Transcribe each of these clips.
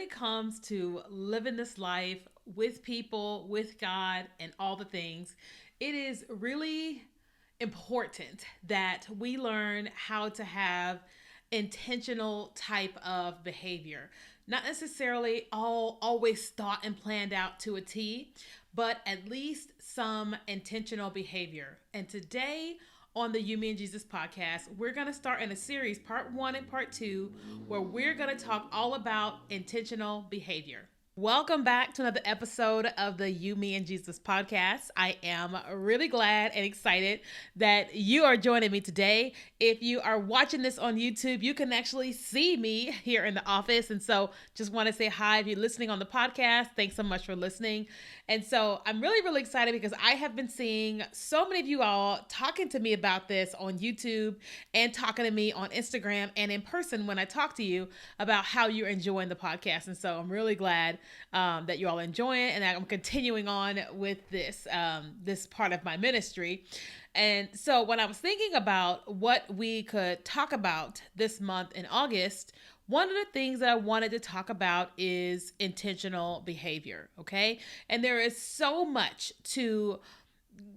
it comes to living this life with people, with God, and all the things, it is really important that we learn how to have intentional type of behavior. Not necessarily all always thought and planned out to a T, but at least some intentional behavior. And today on the You, Me, and Jesus podcast, we're going to start in a series, part one and part two, where we're going to talk all about intentional behavior. Welcome back to another episode of the You, Me, and Jesus podcast. I am really glad and excited that you are joining me today. If you are watching this on YouTube, you can actually see me here in the office. And so just want to say hi. If you're listening on the podcast, thanks so much for listening. And so I'm really, really excited because I have been seeing so many of you all talking to me about this on YouTube and talking to me on Instagram and in person when I talk to you about how you're enjoying the podcast. And so I'm really glad that you all enjoy it and that I'm continuing on with this part of my ministry. And so when I was thinking about what we could talk about this month in August, one of the things that I wanted to talk about is intentional behavior, okay? And there is so much to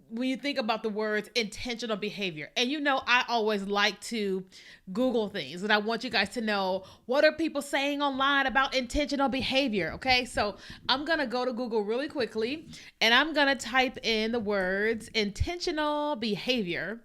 when you think about the words intentional behavior. And I always like to Google things and I want you guys to know, what are people saying online about intentional behavior? Okay, so I'm going to go to Google really quickly and I'm going to type in the words intentional behavior.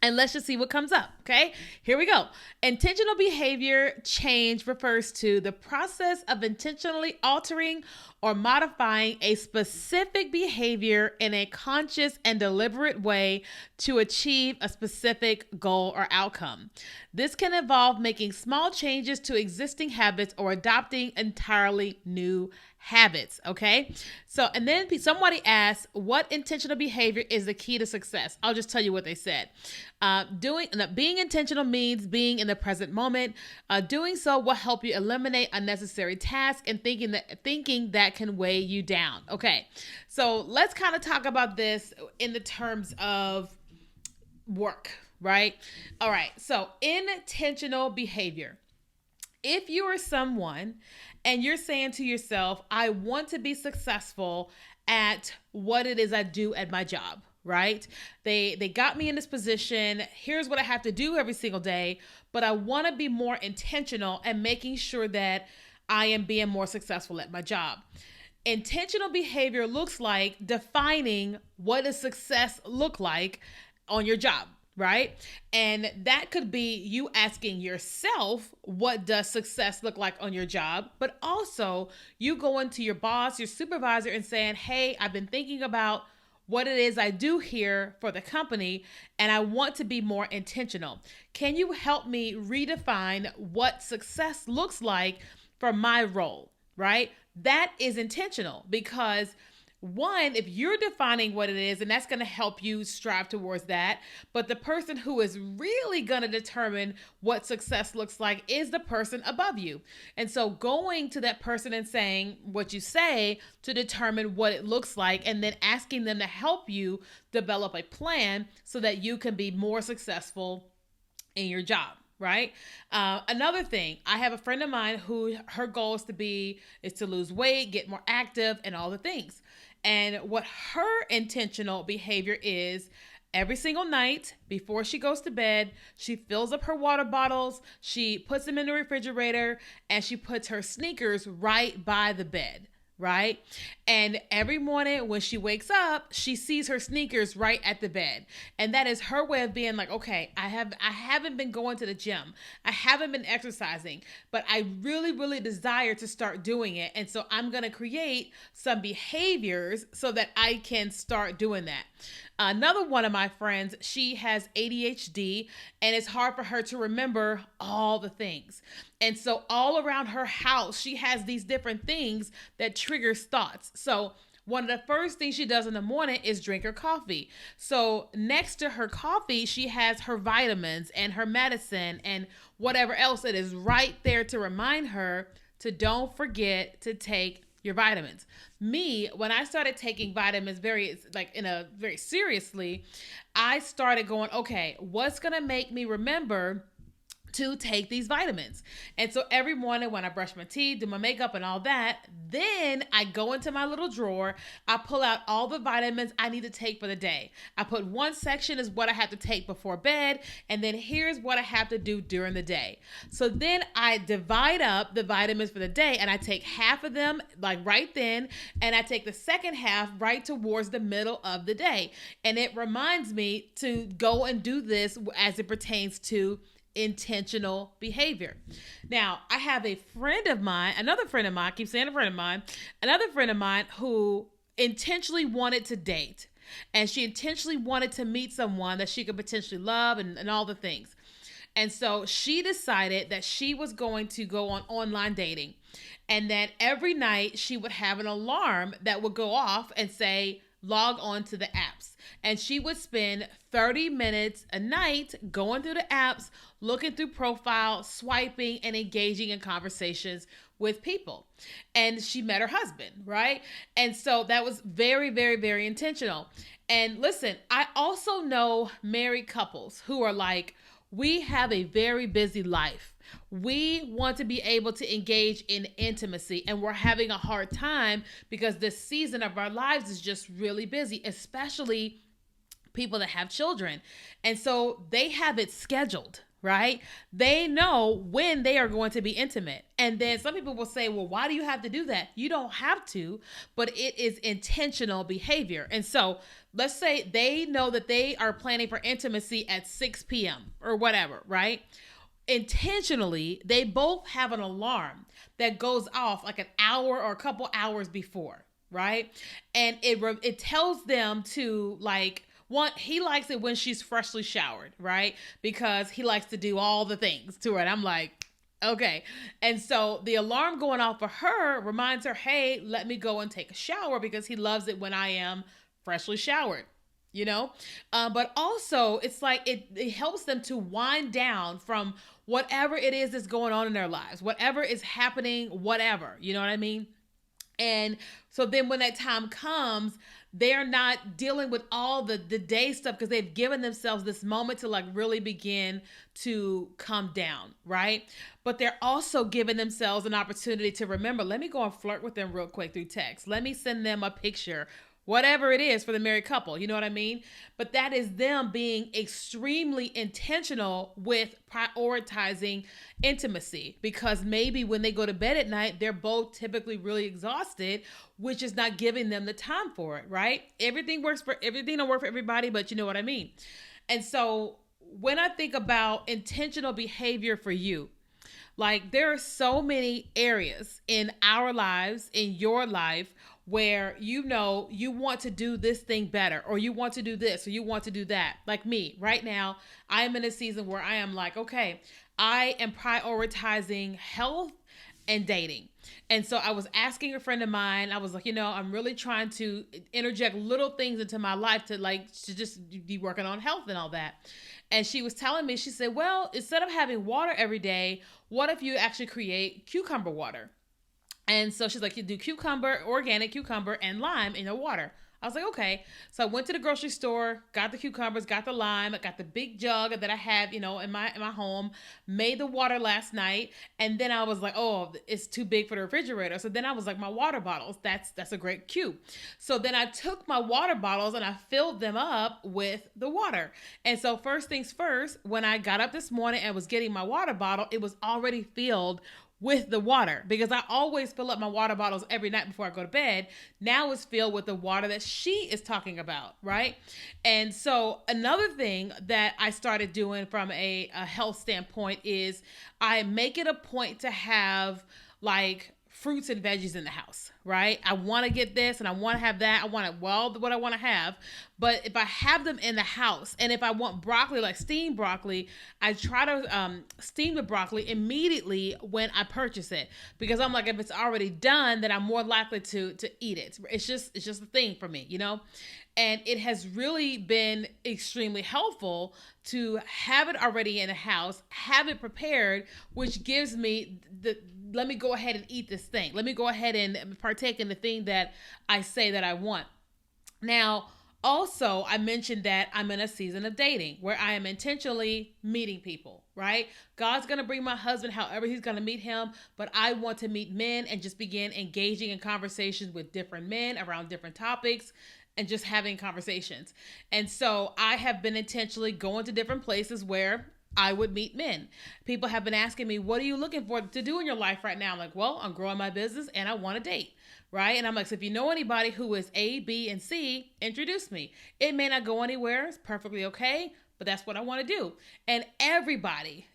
And let's just see what comes up, okay? Here we go. Intentional behavior change refers to the process of intentionally altering or modifying a specific behavior in a conscious and deliberate way to achieve a specific goal or outcome. This can involve making small changes to existing habits or adopting entirely new habits, okay? So, and then somebody asked, what intentional behavior is the key to success? I'll just tell you what they said. Being intentional means being in the present moment. Doing so will help you eliminate unnecessary tasks and thinking that can weigh you down. Okay, so let's kind of talk about this in the terms of work, right? All right, so intentional behavior. If you are someone and you're saying to yourself, I want to be successful at what it is I do at my job, right? They got me in this position. Here's what I have to do every single day, but I want to be more intentional and making sure that I am being more successful at my job. Intentional behavior looks like defining what does success look like on your job, right? And that could be you asking yourself, what does success look like on your job? But also you going to your boss, your supervisor, and saying, hey, I've been thinking about what it is I do here for the company, and I want to be more intentional. Can you help me redefine what success looks like for my role, right? That is intentional because one, if you're defining what it is, and that's going to help you strive towards that. But the person who is really going to determine what success looks like is the person above you. And so going to that person and saying what you say to determine what it looks like, and then asking them to help you develop a plan so that you can be more successful in your job. Right. Another thing, I have a friend of mine who her goal is to lose weight, get more active, and all the things. And what her intentional behavior is, every single night before she goes to bed, she fills up her water bottles, she puts them in the refrigerator, and she puts her sneakers right by the bed. Right? And every morning when she wakes up, she sees her sneakers right at the bed. And that is her way of being like, okay, I haven't been going to the gym. I haven't been exercising, but I really, really desire to start doing it. And so I'm going to create some behaviors so that I can start doing that. Another one of my friends, she has ADHD and it's hard for her to remember all the things. And so all around her house, she has these different things that triggers thoughts. So one of the first things she does in the morning is drink her coffee. So next to her coffee, she has her vitamins and her medicine and whatever else it is right there to remind her to don't forget to take your vitamins. Me, when I started taking vitamins very seriously, I started going, okay, what's going to make me remember to take these vitamins. And so every morning when I brush my teeth, do my makeup and all that, then I go into my little drawer, I pull out all the vitamins I need to take for the day. I put one section is what I have to take before bed, and then here's what I have to do during the day. So then I divide up the vitamins for the day, and I take half of them like right then, and I take the second half right towards the middle of the day. And it reminds me to go and do this as it pertains to intentional behavior. Now, I have a friend of mine, another friend of mine, I keep saying a friend of mine, another friend of mine who intentionally wanted to date. And she intentionally wanted to meet someone that she could potentially love and all the things. And so she decided that she was going to go on online dating. And that every night she would have an alarm that would go off and say, log on to the apps. And she would spend 30 minutes a night going through the apps, looking through profiles, swiping, and engaging in conversations with people. And she met her husband, right? And so that was very, very, very intentional. And listen, I also know married couples who are like, we have a very busy life. We want to be able to engage in intimacy, and we're having a hard time because this season of our lives is just really busy, especially people that have children. And so they have it scheduled, right? They know when they are going to be intimate. And then some people will say, well, why do you have to do that? You don't have to, but it is intentional behavior. And so let's say they know that they are planning for intimacy at 6 p.m. or whatever, right? Intentionally, they both have an alarm that goes off like an hour or a couple hours before, right? And it tells them to like, one, he likes it when she's freshly showered, right? Because he likes to do all the things to her. And I'm like, okay. And so the alarm going off for her reminds her, hey, let me go and take a shower because he loves it when I am freshly showered, you know? But also it's like it helps them to wind down from whatever it is that's going on in their lives, whatever is happening, whatever, you know what I mean? And so then when that time comes, they're not dealing with all the day stuff because they've given themselves this moment to like really begin to come down, right? But they're also giving themselves an opportunity to remember, let me go and flirt with them real quick through text. Let me send them a picture, whatever it is for the married couple, you know what I mean? But that is them being extremely intentional with prioritizing intimacy, because maybe when they go to bed at night, they're both typically really exhausted, which is not giving them the time for it, right? Everything don't work for everybody, but you know what I mean? And so when I think about intentional behavior for you, like there are so many areas in our lives, in your life, where you know you want to do this thing better, or you want to do this, or you want to do that. Like me, right now, I am in a season where I am like, okay, I am prioritizing health and dating. And so I was asking a friend of mine, I was like, you know, I'm really trying to interject little things into my life to just be working on health and all that. And she was telling me, she said, well, instead of having water every day, what if you actually create cucumber water? And so she's like, you do cucumber, organic cucumber, and lime in your water. I was like, okay. So I went to the grocery store, got the cucumbers, got the lime, got the big jug that I have, you know, in my home, made the water last night. And then I was like, oh, it's too big for the refrigerator. So then I was like, my water bottles, that's a great cue. So then I took my water bottles and I filled them up with the water. And so first things first, when I got up this morning and was getting my water bottle, it was already filled with the water, because I always fill up my water bottles every night before I go to bed. Now it's filled with the water that she is talking about, right? And so another thing that I started doing from a health standpoint is I make it a point to have like fruits and veggies in the house, right? I want to get this and I want to have that. I want what I want to have. But if I have them in the house, and if I want broccoli, like steamed broccoli, I try to steam the broccoli immediately when I purchase it, because I'm like, if it's already done, then I'm more likely to eat it. It's just a thing for me, you know? And it has really been extremely helpful to have it already in the house, have it prepared, which gives me let me go ahead and eat this thing. Let me go ahead and partake in the thing that I say that I want. Now, Also, I mentioned that I'm in a season of dating where I am intentionally meeting people, right? God's going to bring my husband however he's going to meet him, but I want to meet men and just begin engaging in conversations with different men around different topics and just having conversations. And so I have been intentionally going to different places where I would meet men. People have been asking me, what are you looking for to do in your life right now? I'm like, well, I'm growing my business and I want to date, right? And I'm like, so if you know anybody who is A, B, and C, introduce me. It may not go anywhere. It's perfectly okay, but that's what I want to do. And everybody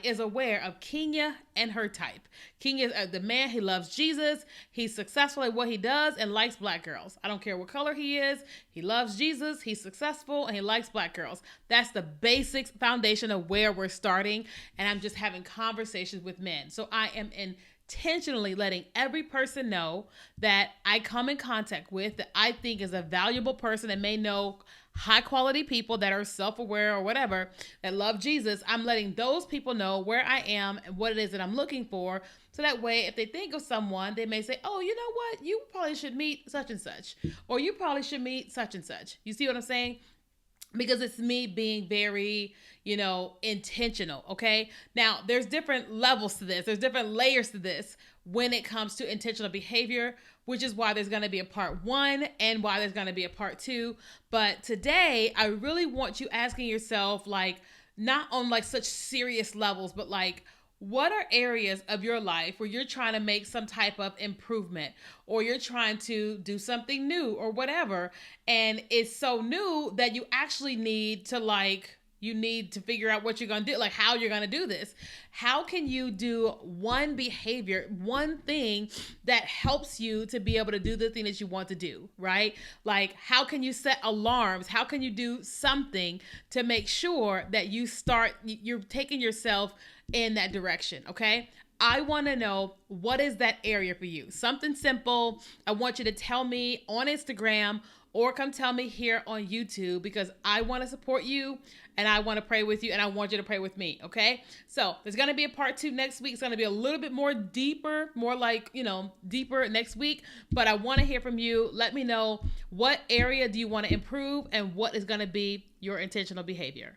is aware of Kenya and her type. Kenya is the man. He loves Jesus. He's successful at what he does and likes black girls. I don't care what color he is. He loves Jesus. He's successful and he likes black girls. That's the basics foundation of where we're starting. And I'm just having conversations with men. So I am intentionally letting every person know that I come in contact with that I think is a valuable person and may know high quality people that are self-aware or whatever that love Jesus. I'm letting those people know where I am and what it is that I'm looking for. So that way, if they think of someone, they may say, oh, you know what? You probably should meet such and such, or you probably should meet such and such. You see what I'm saying? Because it's me being very, intentional. Okay. Now there's different levels to this. There's different layers to this when it comes to intentional behavior, which is why there's going to be a part 1 and why there's going to be a part 2. But today I really want you asking yourself, like, not on like such serious levels, but like, what are areas of your life where you're trying to make some type of improvement or you're trying to do something new or whatever, and it's so new that you actually need to figure out what you're going to do, like how you're going to do this. How can you do one behavior, one thing that helps you to be able to do the thing that you want to do, right? Like, how can you set alarms? How can you do something to make sure that you're taking yourself in that direction, okay? I want to know, what is that area for you? Something simple. I want you to tell me on Instagram or come tell me here on YouTube, because I want to support you and I want to pray with you and I want you to pray with me, okay? So there's going to be a part 2 next week. It's going to be a little bit more deeper, more like, deeper next week, but I want to hear from you. Let me know, what area do you want to improve and what is going to be your intentional behavior?